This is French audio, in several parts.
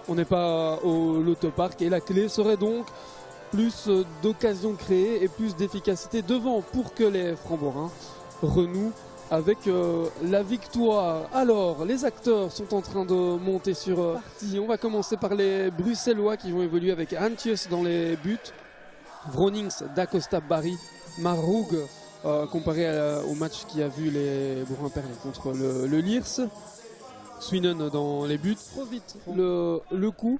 on n'est pas au Loto Park. Et la clé serait donc plus d'occasions créées et plus d'efficacité devant pour que les Framborains renouent avec la victoire. Alors, les acteurs sont en train de monter sur partie. On va commencer par les Bruxellois qui vont évoluer avec Antjes dans les buts. Vronings, Dacosta, Barry, Maroug, comparé au match qui a vu les Bourrins perdre contre le Liers. Swinen dans les buts. Trop vite le coup.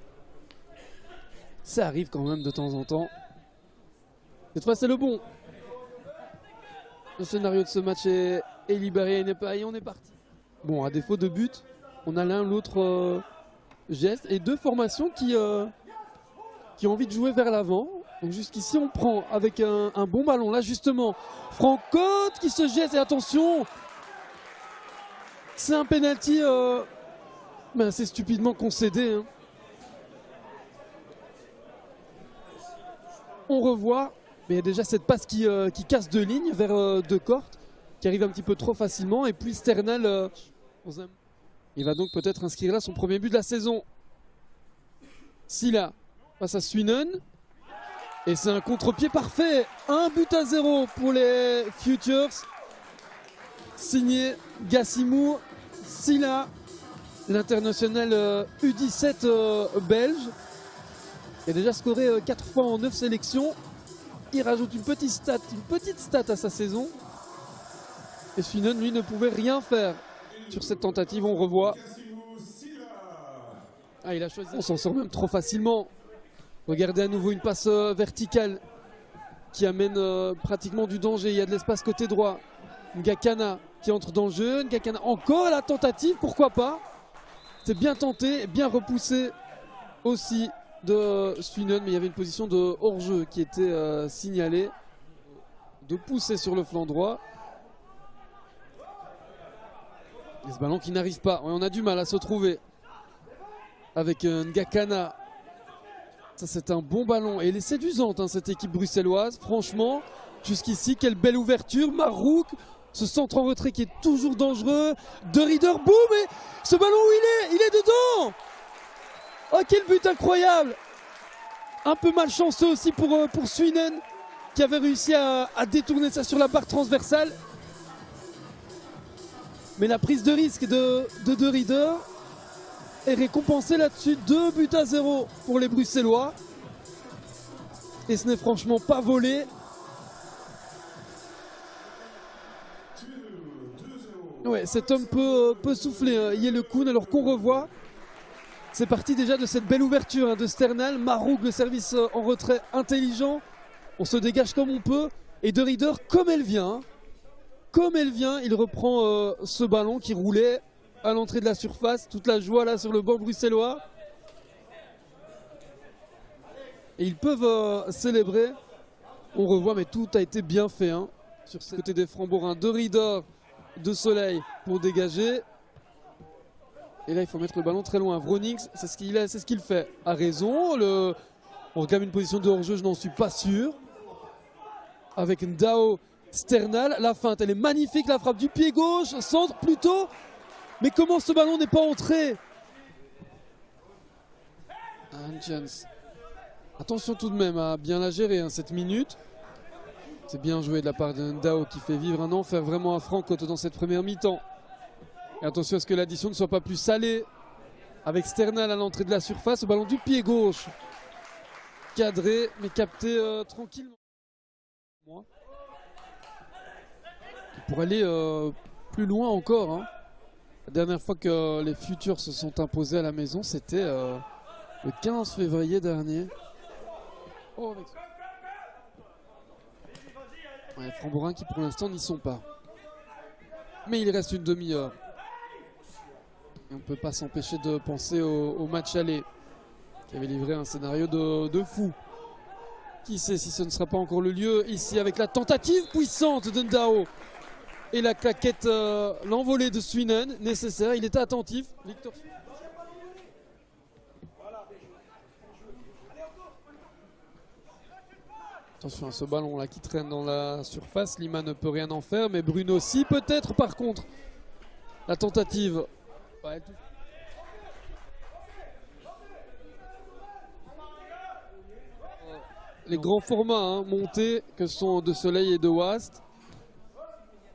Ça arrive quand même de temps en temps. Cette fois, c'est le bon. Le scénario de ce match est libéré et on est parti. Bon, à défaut de but, on a l'un l'autre geste et deux formations qui ont envie de jouer vers l'avant. Donc jusqu'ici, on prend avec un bon ballon. Là, justement, Francotte qui se jette et attention, c'est un penalty assez stupidement concédé. Hein. On revoit, mais il y a déjà cette passe qui casse deux lignes vers De Kort, qui arrive un petit peu trop facilement. Et puis Sternal, il va donc peut-être inscrire là son premier but de la saison. Silla face à Swinen. Et c'est un contre-pied parfait. 1-0 pour les Futures. Signé Gassimou Silla, l'international U17 belge. Il a déjà scoré 4 fois en 9 sélections. Il rajoute une petite stat à sa saison. Et Swinen, lui, ne pouvait rien faire sur cette tentative. On revoit. Ah, il a choisi. On s'en sort même trop facilement. Regardez à nouveau une passe verticale qui amène pratiquement du danger. Il y a de l'espace côté droit. Ngakana qui entre dans le jeu. Ngakana encore la tentative, pourquoi pas. C'est bien tenté, bien repoussé aussi de Swinen, mais il y avait une position de hors-jeu qui était signalée. De pousser sur le flanc droit. Et ce ballon qui n'arrive pas. On a du mal à se trouver avec Ngakana. Ça, c'est un bon ballon et elle est séduisante cette équipe bruxelloise. Franchement, jusqu'ici, quelle belle ouverture. Marouk, ce centre en retrait qui est toujours dangereux. De Rieder, boum, et ce ballon où il est dedans. Oh, quel but incroyable. Un peu malchanceux aussi pour Swinen qui avait réussi à détourner ça sur la barre transversale. Mais la prise de risque de Rieder est récompensé là-dessus. 2-0 pour les Bruxellois. Et ce n'est franchement pas volé. Ouais, cet homme peut souffler, Yelekun, alors qu'on revoit. C'est parti déjà de cette belle ouverture de Sternal. Maroug, le service en retrait intelligent. On se dégage comme on peut. Et De Rieder, comme elle vient. Comme elle vient, il reprend ce ballon qui roulait à l'entrée de la surface, toute la joie là sur le banc bruxellois. Et ils peuvent célébrer. On revoit, mais tout a été bien fait sur ce côté des Framborains. De Rieder, de Soleil pour dégager. Et là, il faut mettre le ballon très loin. Vronings, c'est ce qu'il fait. A raison. On réclame une position de hors-jeu, je n'en suis pas sûr. Avec Ndao Sternal. La feinte, elle est magnifique. La frappe du pied gauche. Centre plutôt. Mais comment ce ballon n'est pas entré? Antjes. Attention tout de même à bien la gérer cette minute. C'est bien joué de la part de Ndao qui fait vivre un enfer vraiment à Francotte dans cette première mi-temps. Et attention à ce que l'addition ne soit pas plus salée. Avec Sternal à l'entrée de la surface. Le ballon du pied gauche. Cadré mais capté tranquillement. Pour aller plus loin encore. La dernière fois que les Futurs se sont imposés à la maison, c'était le 15 février dernier. Oh, ouais, Framborains qui pour l'instant n'y sont pas. Mais il reste une demi-heure. Et on ne peut pas s'empêcher de penser au match aller, qui avait livré un scénario de fou. Qui sait si ce ne sera pas encore le lieu ici avec la tentative puissante de Ndao. Et la claquette, l'envolée de Swinen, nécessaire. Il était attentif. Victor. Attention à ce ballon là qui traîne dans la surface. Lima ne peut rien en faire, mais Bruno aussi peut-être par contre. La tentative. Ouais, les grands formats hein, montés que sont De Soleil et De Wast.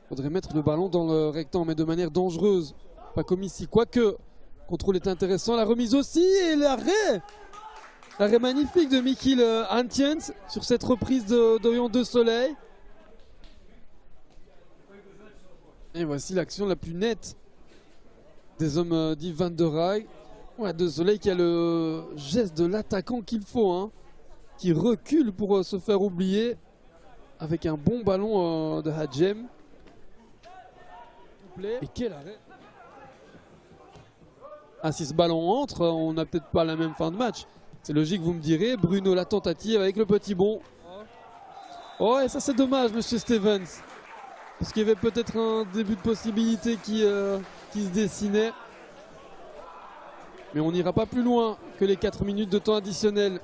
Faudrait mettre le ballon dans le rectangle, mais de manière dangereuse. Pas comme ici. Quoique, le contrôle est intéressant. La remise aussi et l'arrêt. L'arrêt magnifique de Mikil Antjens sur cette reprise d'Orion De Soleil. Et voici l'action la plus nette des hommes d'Yves Van der Rijck. Ouais, De Soleil qui a le geste de l'attaquant qu'il faut. Hein, qui recule pour se faire oublier. Avec un bon ballon de Hadjem. Et quel arrêt! Ah, si ce ballon entre, on n'a peut-être pas la même fin de match. C'est logique, vous me direz. Bruno, la tentative avec le petit bond. Oh, et ça c'est dommage, monsieur Stevens. Parce qu'il y avait peut-être un début de possibilité qui se dessinait. Mais on n'ira pas plus loin que les 4 minutes de temps additionnel.